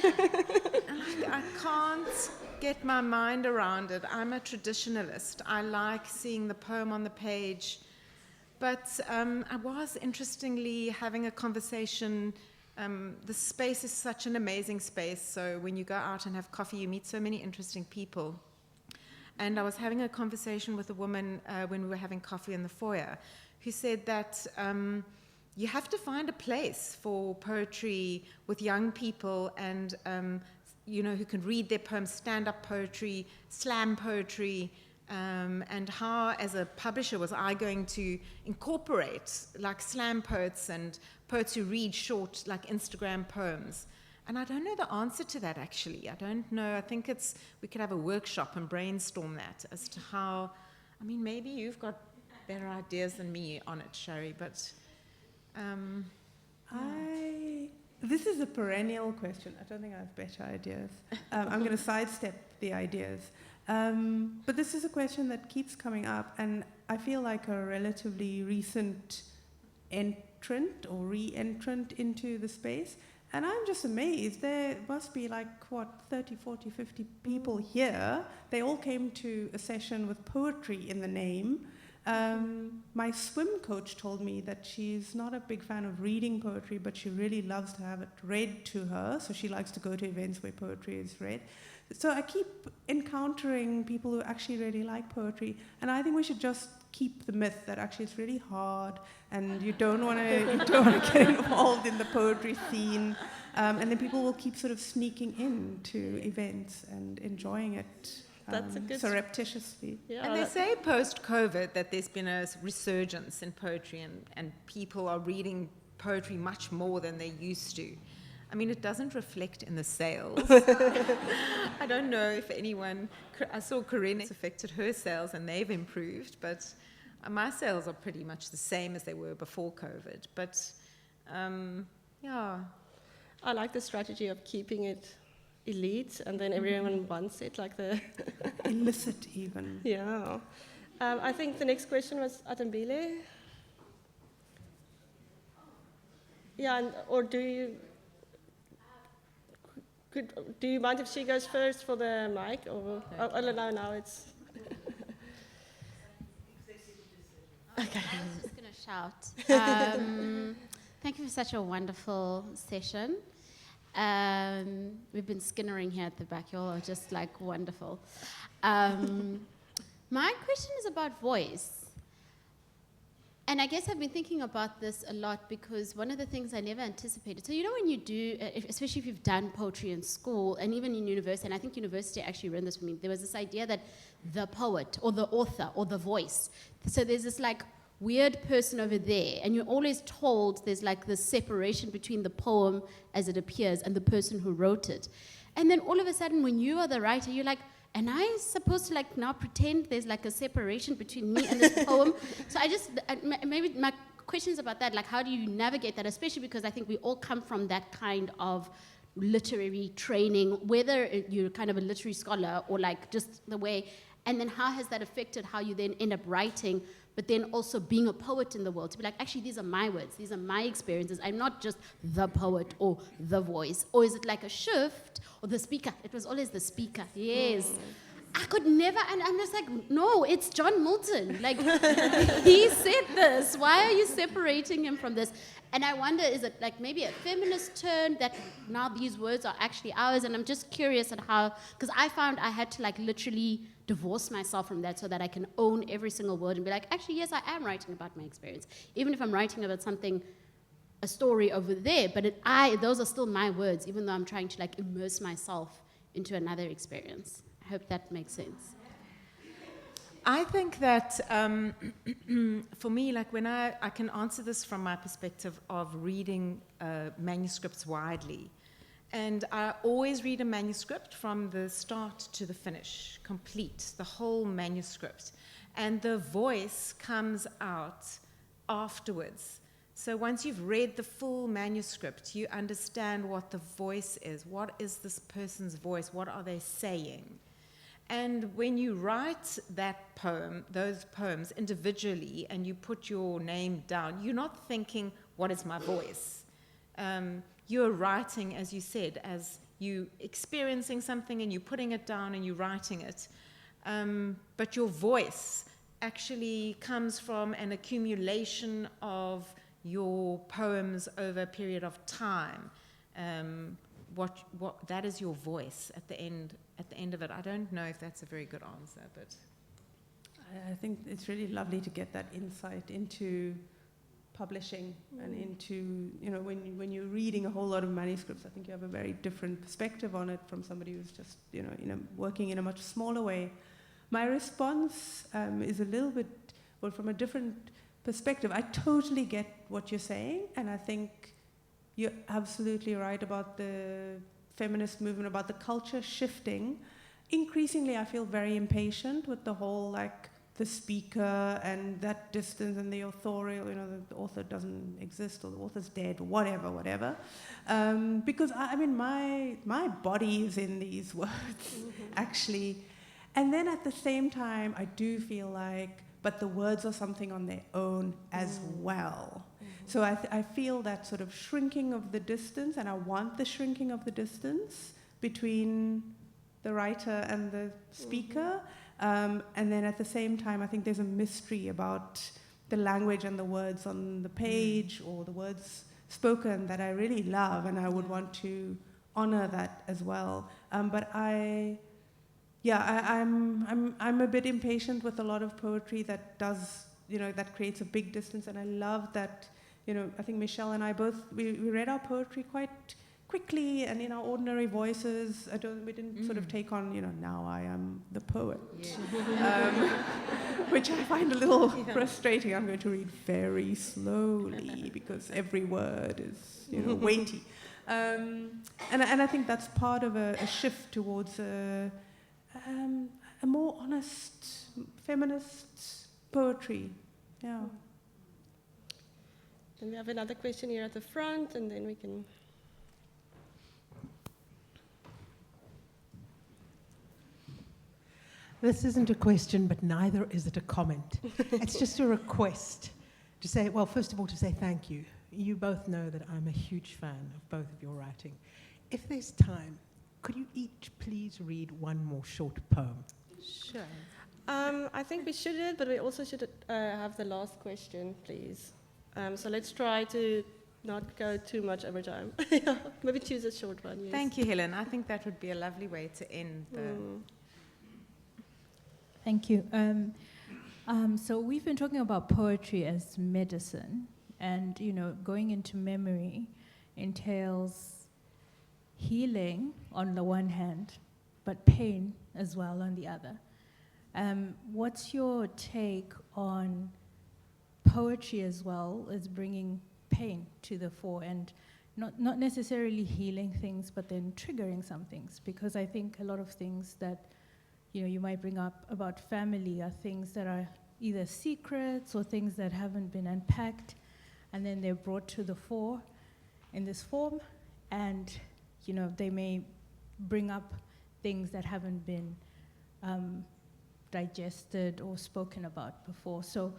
I can't get my mind around it. I'm a traditionalist. I like seeing the poem on the page. But I was interestingly having a conversation. The space is such an amazing space. So when you go out and have coffee, you meet so many interesting people. And I was having a conversation with a woman when we were having coffee in the foyer who said that you have to find a place for poetry with young people and, who can read their poems, stand-up poetry, slam poetry, and how, as a publisher, was I going to incorporate like slam poets and poets who read short, like Instagram poems. And I don't know the answer to that, actually. I don't know. I think we could have a workshop and brainstorm that as to how, maybe you've got better ideas than me on it, Shari, but... This is a perennial question. I don't think I have better ideas. I'm going to sidestep the ideas. But this is a question that keeps coming up, and I feel like a relatively recent entrant or re-entrant into the space. And I'm just amazed. There must be 30, 40, 50 people here. They all came to a session with poetry in the name. My swim coach told me that she's not a big fan of reading poetry, but she really loves to have it read to her. So she likes to go to events where poetry is read. So I keep encountering people who actually really like poetry. And I think we should just keep the myth that actually it's really hard and you don't want to get involved in the poetry scene. And then people will keep sort of sneaking into events and enjoying it. That's a good surreptitiously. Yeah, and they say post-COVID that there's been a resurgence in poetry and people are reading poetry much more than they used to. It doesn't reflect in the sales. I don't know if I saw Corinne, it's affected her sales and they've improved, but my sales are pretty much the same as they were before COVID. But, yeah. I like the strategy of keeping it elite, and then everyone wants it, like the... illicit, even. Yeah. I think the next question was Atambile. Yeah, or do you mind if she goes first for the mic? Or now it's... Okay. I was just going to shout. Thank you for such a wonderful session. We've been skinnering here at the back. You all are just wonderful. My question is about voice. And I guess I've been thinking about this a lot because one of the things I never anticipated, so when you do, especially if you've done poetry in school and even in university, and I think university actually ran this for me, there was this idea that the poet or the author or the voice, so there's this weird person over there, and you're always told there's this separation between the poem as it appears and the person who wrote it. And then all of a sudden when you are the writer, you're like, am I supposed to now pretend there's a separation between me and this poem? So maybe my question is about that, how do you navigate that, especially because I think we all come from that kind of literary training, whether you're kind of a literary scholar or just the way, and then how has that affected how you then end up writing, but then also being a poet in the world, to be actually, these are my words, these are my experiences, I'm not just the poet or the voice. Or is it a shift, or the speaker? It was always the speaker, yes. I could never, and I'm just no, it's John Milton. He said this. Why are you separating him from this? And I wonder, is it maybe a feminist turn that now these words are actually ours? And I'm just curious at how, because I found I had to literally divorce myself from that so that I can own every single word and be actually, yes, I am writing about my experience. Even if I'm writing about something, a story over there, but those are still my words, even though I'm trying to immerse myself into another experience. I hope that makes sense. I think that for me, when I can answer this from my perspective of reading manuscripts widely. And I always read a manuscript from the start to the finish, complete, the whole manuscript. And the voice comes out afterwards. So once you've read the full manuscript, you understand what the voice is. What is this person's voice? What are they saying? And when you write that poem, those poems individually, and you put your name down, you're not thinking, what is my voice? You're writing, as you said, as you experiencing something and you're putting it down and you're writing it. But your voice actually comes from an accumulation of your poems over a period of time. What that is your voice at the end of it. I don't know if that's a very good answer, but I think it's really lovely to get that insight into publishing and into, when you're reading a whole lot of manuscripts, I think you have a very different perspective on it from somebody who's just, working in a much smaller way. My response is a little bit, from a different perspective. I totally get what you're saying, and I think you're absolutely right about the feminist movement, about the culture shifting. Increasingly, I feel very impatient with the whole, the speaker and that distance and the authorial, the author doesn't exist or the author's dead, whatever. Because, my body is in these words, actually. And then at the same time, I do feel but the words are something on their own as well. So I feel that sort of shrinking of the distance, and I want the shrinking of the distance between the writer and the speaker. And then at the same time, I think there's a mystery about the language and the words on the page or the words spoken that I really love, and I would want to honor that as well. But I'm a bit impatient with a lot of poetry that does, that creates a big distance, and I love that. I think Michèle and I both we read our poetry quite quickly and in our ordinary voices. We didn't sort of take on, now I am the poet, which I find a little frustrating. I'm going to read very slowly because every word is, weighty. And I think that's part of a shift towards a more honest, feminist poetry. Yeah. Then we have another question here at the front, and then we can... This isn't a question, but neither is it a comment. It's just a request to say, well, first of all, to say thank you. You both know that I'm a huge fan of both of your writing. If there's time, could you each please read one more short poem? sure. I think we should, but we also should have the last question, please. So let's try to not go too much over time. Maybe choose a short one. Yes. Thank you, Helen. I think that would be a lovely way to end the... Thank you. So we've been talking about poetry as medicine, and going into memory entails healing on the one hand, but pain as well on the other. What's your take on poetry as well as bringing pain to the fore, and not necessarily healing things, but then triggering some things? Because I think a lot of things that you might bring up about family are things that are either secrets or things that haven't been unpacked, and then they're brought to the fore in this form, and they may bring up things that haven't been digested or spoken about before. So,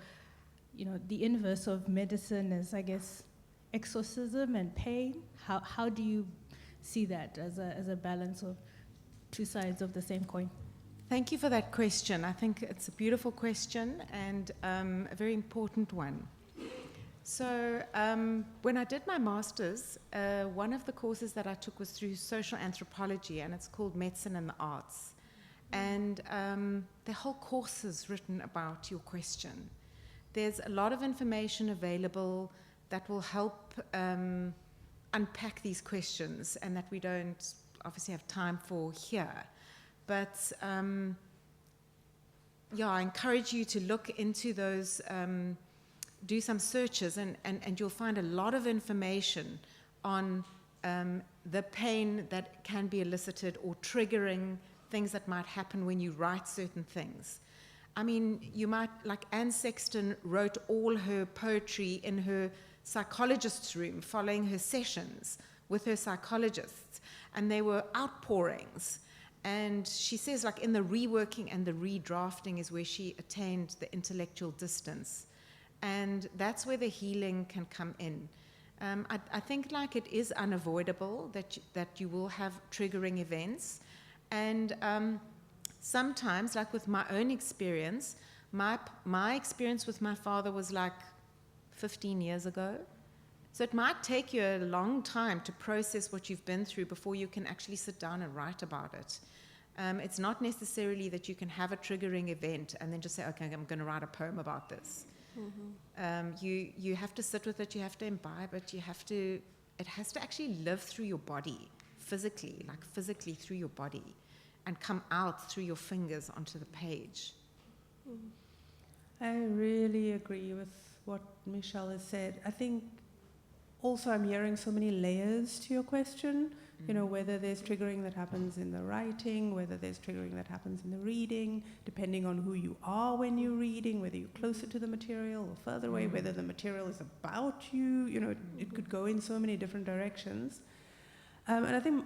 the inverse of medicine is, I guess, exorcism and pain. How do you see that as a balance of two sides of the same coin? Thank you for that question. I think it's a beautiful question and a very important one. So when I did my master's, one of the courses that I took was through social anthropology, and it's called Medicine and the Arts. And the whole course is written about your question. There's a lot of information available that will help unpack these questions, and that we don't obviously have time for here. But I encourage you to look into those, do some searches, and you'll find a lot of information on the pain that can be elicited or triggering things that might happen when you write certain things. I mean, you might, like Anne Sexton wrote all her poetry in her psychologist's room following her sessions with her psychologists, and they were outpourings. And she says, like, in the reworking and the redrafting is where she attained the intellectual distance. And that's where the healing can come in. I think like it is unavoidable that you will have triggering events. And sometimes, like with my own experience, my experience with my father was like 15 years ago. So it might take you a long time to process what you've been through before you can actually sit down and write about it. It's not necessarily that you can have a triggering event and then just say, okay, I'm going to write a poem about this. You have to sit with it, you have to imbibe it, it has to actually live through your body, physically through your body, and come out through your fingers onto the page. I really agree with what Michèle has said. I think also I'm hearing so many layers to your question, you know, whether there's triggering that happens in the writing, whether there's triggering that happens in the reading, depending on who you are when you're reading, whether you're closer to the material or further away, whether the material is about you, you know, it could go in so many different directions. And I think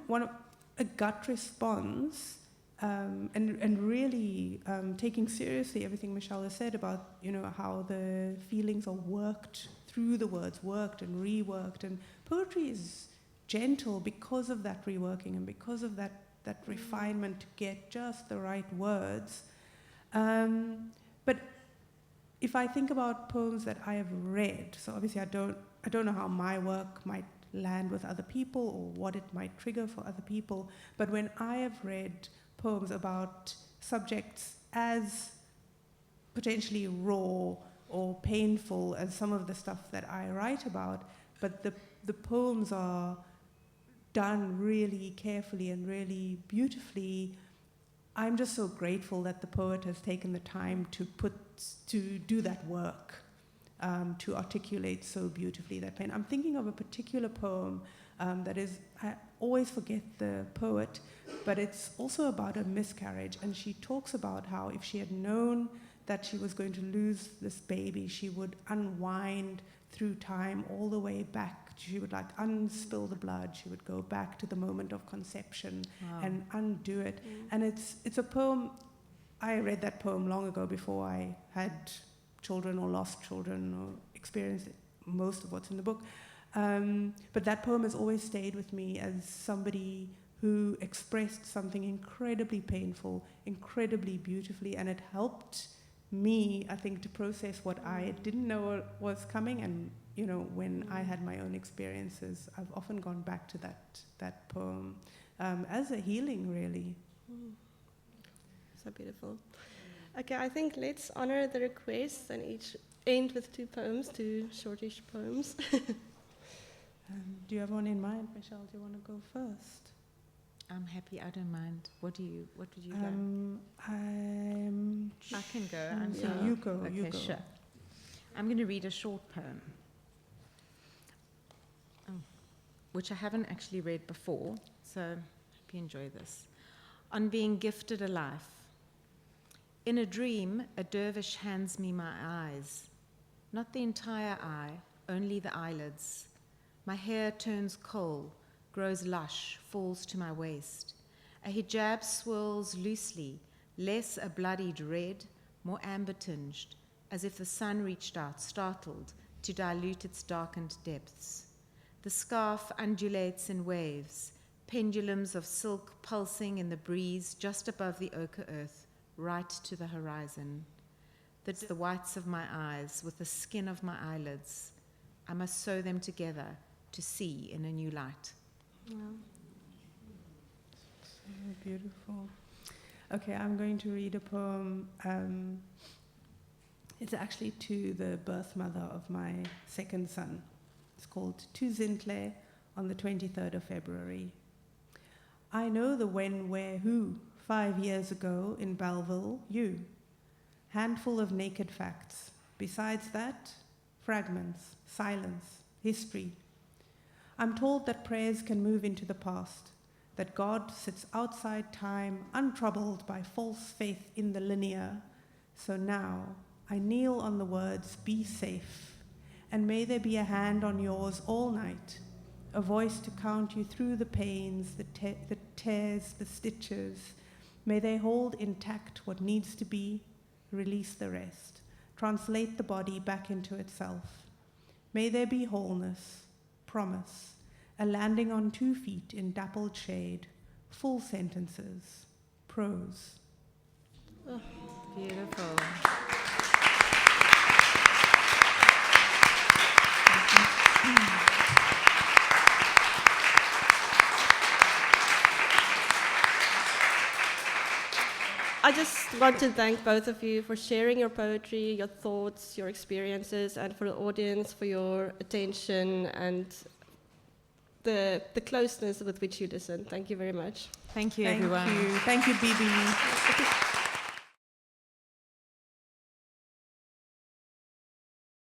a gut response, and really taking seriously everything Michèle has said about, you know, how the feelings are worked through the words, worked and reworked, and poetry is gentle because of that reworking and because of that refinement to get just the right words. But if I think about poems that I have read, so obviously I don't know how my work might land with other people or what it might trigger for other people, but when I have read poems about subjects as potentially raw or painful as some of the stuff that I write about, but the poems are done really carefully and really beautifully, I'm just so grateful that the poet has taken the time to do that work, to articulate so beautifully that pain. I'm thinking of a particular poem that is, I always forget the poet, but it's also about a miscarriage, and she talks about how if she had known that she was going to lose this baby, she would unwind through time all the way back. She would like unspill the blood. She would go back to the moment of conception and undo it. And it's a poem. I read that poem long ago before I had children or lost children or experienced most of what's in the book. But that poem has always stayed with me as somebody who expressed something incredibly painful, incredibly beautifully, and it helped me, I think, to process what I didn't know was coming. And you know, when I had my own experiences, I've often gone back to that poem as a healing, really. So beautiful. Okay, I think let's honor the requests and each end with two shortish poems. Do you have one in mind, Michèle? Do you want to go first? I'm happy, I don't mind. What would you like? I can go. You go. Okay, You go. sure. I'm going to read a short poem, which I haven't actually read before, so I hope you enjoy this. On being gifted a life. In a dream, a dervish hands me my eyes. Not the entire eye, only the eyelids. My hair turns kohl, grows lush, falls to my waist. A hijab swirls loosely, less a bloodied red, more amber-tinged, as if the sun reached out, startled, to dilute its darkened depths. The scarf undulates in waves, pendulums of silk pulsing in the breeze just above the ochre earth, right to the horizon. That's the whites of my eyes with the skin of my eyelids. I must sew them together to see in a new light. Wow. So beautiful. Okay, I'm going to read a poem. It's actually to the birth mother of my second son. It's called To Zintle on the 23rd of February. I know the when, where, who. 5 years ago in Belleville, you. Handful of naked facts. Besides that, fragments, silence, history. I'm told that prayers can move into the past, that God sits outside time, untroubled by false faith in the linear. So now, I kneel on the words, be safe, and may there be a hand on yours all night, a voice to count you through the pains, the tears, the stitches. May they hold intact what needs to be, release the rest, translate the body back into itself. May there be wholeness, promise, a landing on 2 feet in dappled shade, full sentences, prose. Oh, beautiful. I just want to thank both of you for sharing your poetry, your thoughts, your experiences, and for the audience for your attention and the closeness with which you listen. Thank you very much. Thank you, Thank everyone. you. Thank you, Bibi.